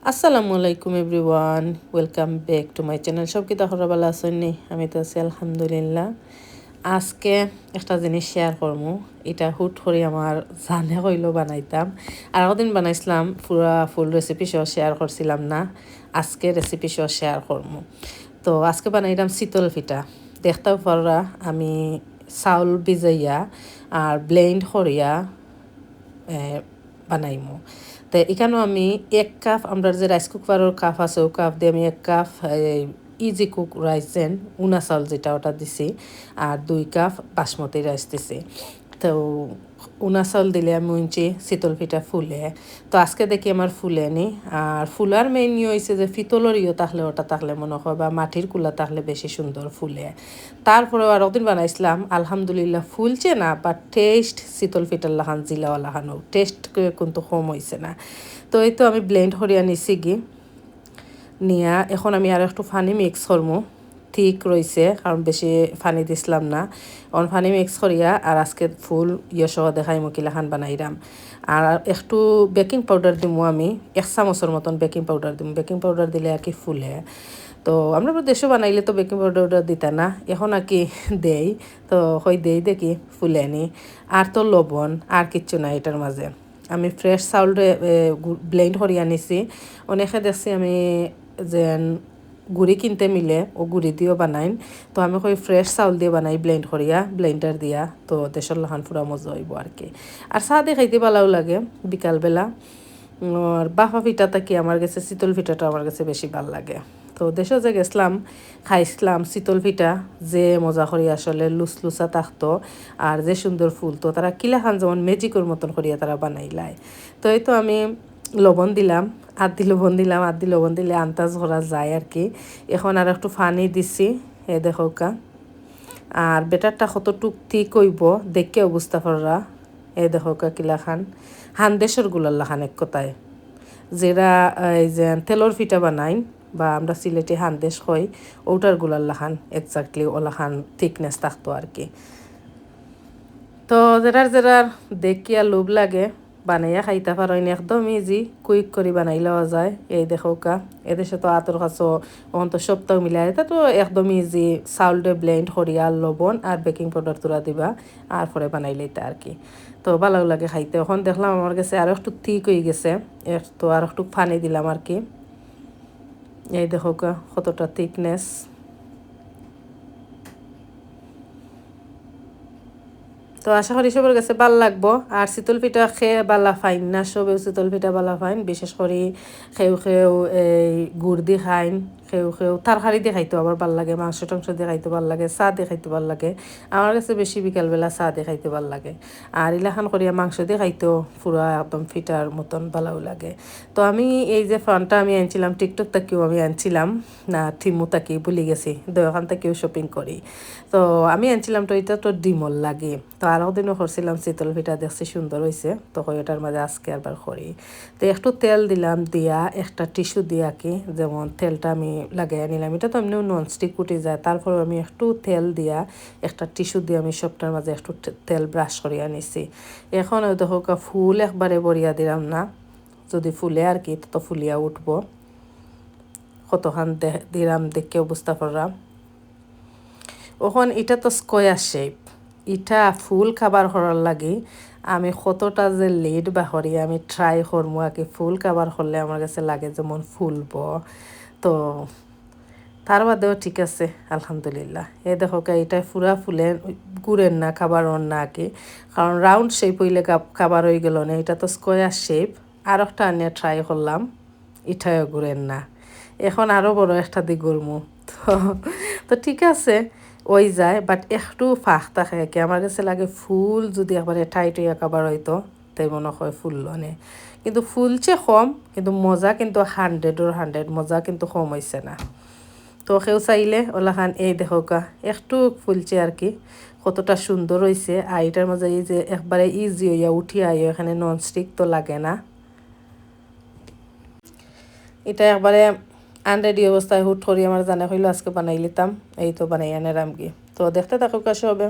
আসসালামু আলাইকুম everyone, welcome back to my channel. সব কি তাহলে ভালো আছেন নি? আমি তো আছি আলহামদুলিল্লাহ। আজকে একটা জিনিস শেয়ার করবো। এটা হুট করে আমার জানে হইল বানাইতাম, আর দিন বানাইছিলাম, পুরা ফুল রেসিপি সহ শেয়ার করছিলাম না। আজকে রেসিপি সহ শেয়ার করবো। তো আজকে বানাইলাম শীতল পিঠা। দেখতেও পারা আমি চাউল ভিজাইয়া আর ব্লেন্ড করিয়া বানাইমু। তো এখানেও আমি 1 কাপ, আমরা যে রাইস কুকারের কাপ আছে ও কাপ দিয়ে আমি 1 কাপ ইজি কুক রাইস যেন উনা চাউল যেটা ওটা দিছি, আর 2 কাপ বাসমতি রাইস দিছি। তো উনা চাউল দিলে আমি উঞ্চি শীতল পিঠা ফুলে। তো আজকে দেখি আমার ফুলেনি। আর ফুলার মেইন হয়েছে যে পিতলের তাহলে ওটা তাহলে মনে হয় বা মাটির কুলা তাহলে বেশি সুন্দর ফুলে। তারপরে আর ওদিন বানাইছিলাম, আলহামদুলিল্লাহ ফুলছে না, বা টেস্ট শীতল পিঠার লাহান জিলাওয়া লাহানো টেস্ট কিন্তু কম হয়েছে না। তো এই তো আমি ব্লেন্ড করিয়া নিছি নিয়া এখন আমি আর একটু পানি মিক্স করবো। ঠিক রয়েছে কারণ বেশি পানি দিছিলাম না। পানি মিক্স করিয়া আর আজকে ফুল সহ দেখাই মকিলাখান বানাইলাম। আর একটু বেকিং পাউডার দিমু, আমি 1 চামচের মতন বেকিং পাউডার দিমু। বেকিং পাউডার দিলে আর কি ফুলে। তো আমরা দেশে বানাইলে তো বেকিং পাউডার দিতা না, এখন আর কি দেই। তো দেই দেখি ফুলে নি। আর তো লবণ আর কিচ্ছু নাই এটার মাঝে। আমি ফ্রেশ চাউল ব্লেন্ড করিয়া নিছি। অনেকে দেখছি আমি যেন গুড়ি কিনতে মিলে ও গুড়ি দিয়েও বানাইন। তো আমি ফ্রেশ চাউল দিয়ে বানাই ব্লেন্ড করিয়া, ব্লেন্ডার দিয়া। তো দেশের লাহান পুরা মজা হইব আর কি। আর চাহ দিয়ে খাইতে ভালোও লাগে বিকালবেলা। আর বাফা পিঠাটা কি আমার কাছে শীতল পিঠাটা আমার কাছে বেশি ভাল লাগে। তো দেশে যে গেছিলাম, খাইছিলাম শীতল পিঠা, যে মজা করি আসলে লুসা থাকতো আর যে সুন্দর ফুলতো। তারা কিলাখান যেমন ম্যাজিকের মতন করিয়া তারা বানাইলায়। তো এই তো আমি লবণ দিলাম, আদি লবণ দিলাম, আদি লবণ দিলে আন্দাজ করা যায় আর কি। এখন আর একটু পানি দিছি, দেখো কা। আর বেটারটা কতটুক ঠিক হইব দেখে অবস্থা করা, দেখো কা কিলাখান হানদেশের গুলার লাখান এক কথায়। যেটা এই যে তেলর পিঠা বানাই বা আমরা সিলেটি হানদেশ হই, ওটার গুলার লাখান এক্স্যাক্টলি ওলাখান থিকনেস থাকতো আর কি। তো যেটার দেখিয়া লোভ লাগে বানাইয়া খাইতে পারেন, একদম ইজি কুইক করে বানাই লওয়া যায়। এই দেখো কা, এদেশে তো আতর কাছো ওখান তো সপ্তাহ মিলাই, এটা তো একদম ইজি। চাউলটা ব্লেন্ড করিয়া লবণ আর বেকিং পাউডার তোরা দিবা, আর পরে বানাই লইতে আর কি। তো ভালো লাগে খাইতে। এখন দেখলাম আমার কাছে আরও একটু ঠিক হয়ে গেছে, তো আর একটু পানি দিলাম আর কি। এই দেখো কা কতটা থিকনেস। তো আশা করি সবার কাছে ভাল লাগবো। আর শীতল পিঠা খেয়ে বালা ফাইন না, সবেও শীতল পিঠা বালা ফাইন। বিশেষ করে খেউ এই গুড় দিয়ে খাইন, খেউ তরকারি দিয়ে খাইতে আবার ভাল লাগে, মাংস টাংস দিয়ে খাইতে ভাল লাগে, চাহ দিয়ে খাইতে ভাল লাগে। আমার কাছে বেশি বিকালবেলা চাহ দিয়ে খাইতে ভাল লাগে। আর ইলাখান করিয়া মাংস দিয়ে খাইতেও পুরা একদম পিঠার মতন ভালোও লাগে। তো আমি এই যে ফোনটা আমি আনছিলাম টিকটক থেকেও আমি আনছিলাম না, থিমু তাকি ভুলে গেছি, দোকান থেকেও শপিং করি। তো আমি আনছিলাম, তো এটা তো ডিমল লাগে। তো আরও দিনও করছিলাম শীতল পিঠা, দেখছি সুন্দর হয়েছে, তো ওটার মাঝে আজকে আবার করি। তো একটু তেল দিলাম, দিয়া একটা টিস্যু দিয়া কি যেমন তেলটা আমি লাগাই নিলাম। এটা তো এমনিও ননস্টিক উঠে যায়, তারপর আমি একটু তেল দিয়া একটা টিস্যু দিয়ে আমি সবটার মাঝে একটু তেল ব্রাশ করিয়া নিছি। এখন দেখো ফুল একবারে বরিয়া দিলাম না, যদি ফুলে আর কি তো ফুলিয়া উঠবো। কতখান দিলাম দেখে অবস্থা করলাম। ওখন এটা তো স্কোয়ার শেপ, ইটা ফুল খাবার করার লাগে আমি কতটা যে লেট বাহরি আমি ট্রাই করবো আর কি। ফুল খাবার করলে আমার কাছে লাগে যেমন ফুলব। তো তার বাদেও ঠিক আছে আলহামদুলিল্লাহ। এই দেখো এটা পুরা ফুলের গুড়ের না, খাবারও না কি, কারণ রাউন্ড শেপ হইলে খাবার হয়ে গেল না। এটা তো স্কোয়ার শেপ। আর একটা আনিয়া ট্রাই করলাম, এটাও গুড়ের না। এখন আরও বড় একটা দিক গরমু। তো তো ঠিক আছে ওই যায়, বাট একটু ফাঁক থাকে কি। আমার কাছে লাগে ফুল যদি একবারে টাইট হইয়া খাবার হইতো তাই মনে হয় ফুললো নে, কিন্তু ফুলছে কম, কিন্তু মজা কিন্তু 100 মজা কিন্তু কম হয়েছে না। তো কেউ চাইলে ওলাখান এই দেখো কা একটু ফুলছে আর কি, কতটা সুন্দর হয়েছে। আর এটার মাঝে এই যে একবারে ইজি হইয়া উঠিয়া আইও, এখানে ননস্টিক তো লাগে না। এটা একবারে আনরেডি অবস্থায় হুট করি আমার জানা হইলো আজকে বানাই লিতাম। এই তো বানাই আনে রামগি। তো দেখতে থাকুক কাছে হবে।